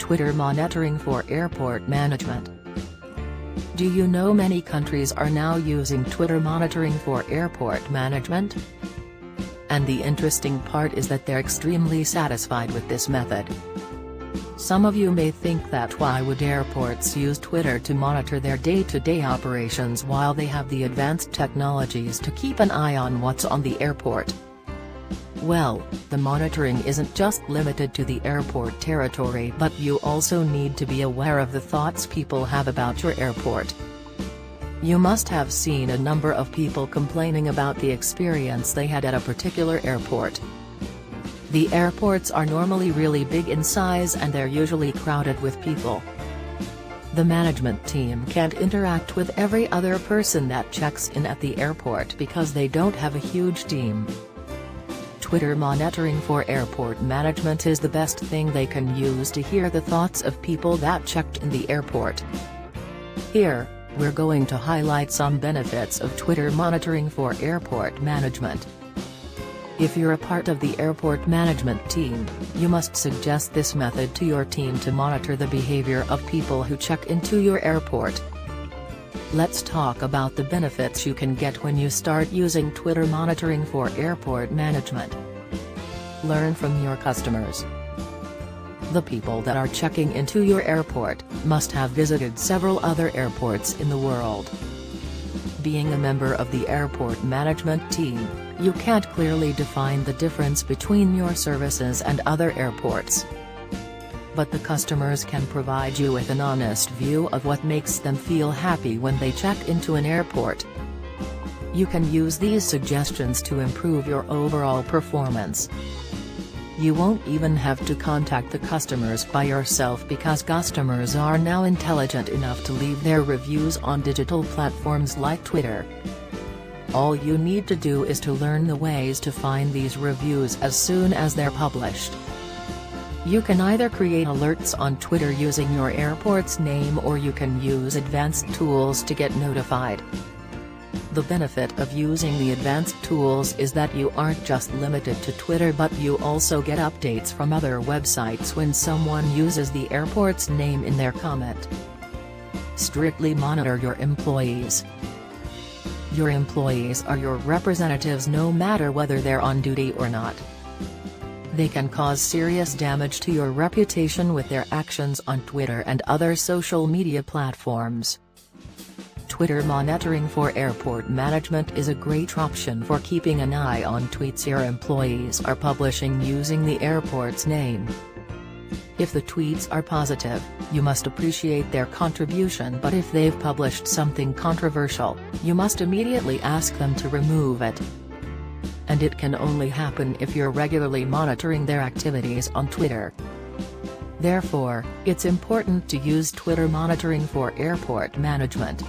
Twitter monitoring for airport management. Do you know many countries are now using Twitter monitoring for airport management? And the interesting part is that they're extremely satisfied with this method. Some of you may think that why would airports use Twitter to monitor their day-to-day operations while they have the advanced technologies to keep an eye on what's on the airport? Well, the monitoring isn't just limited to the airport territory, but you also need to be aware of the thoughts people have about your airport. You must have seen a number of people complaining about the experience they had at a particular airport. The airports are normally really big in size and they're usually crowded with people. The management team can't interact with every other person that checks in at the airport because they don't have a huge team. Twitter monitoring for airport management is the best thing they can use to hear the thoughts of people that checked in the airport. Here, we're going to highlight some benefits of Twitter monitoring for airport management. If you're a part of the airport management team, you must suggest this method to your team to monitor the behavior of people who check into your airport. Let's talk about the benefits you can get when you start using Twitter monitoring for airport management. Learn from your customers. The people that are checking into your airport must have visited several other airports in the world. Being a member of the airport management team, you can't clearly define the difference between your services and other airports. But the customers can provide you with an honest view of what makes them feel happy when they check into an airport. You can use these suggestions to improve your overall performance. You won't even have to contact the customers by yourself because customers are now intelligent enough to leave their reviews on digital platforms like Twitter. All you need to do is to learn the ways to find these reviews as soon as they're published. You can either create alerts on Twitter using your airport's name or you can use advanced tools to get notified. The benefit of using the advanced tools is that you aren't just limited to Twitter but you also get updates from other websites when someone uses the airport's name in their comment. Strictly monitor your employees. Your employees are your representatives no matter whether they're on duty or not. They can cause serious damage to your reputation with their actions on Twitter and other social media platforms. Twitter monitoring for airport management is a great option for keeping an eye on tweets your employees are publishing using the airport's name. If the tweets are positive, you must appreciate their contribution, but if they've published something controversial, you must immediately ask them to remove it. And it can only happen if you're regularly monitoring their activities on Twitter. Therefore, it's important to use Twitter monitoring for airport management.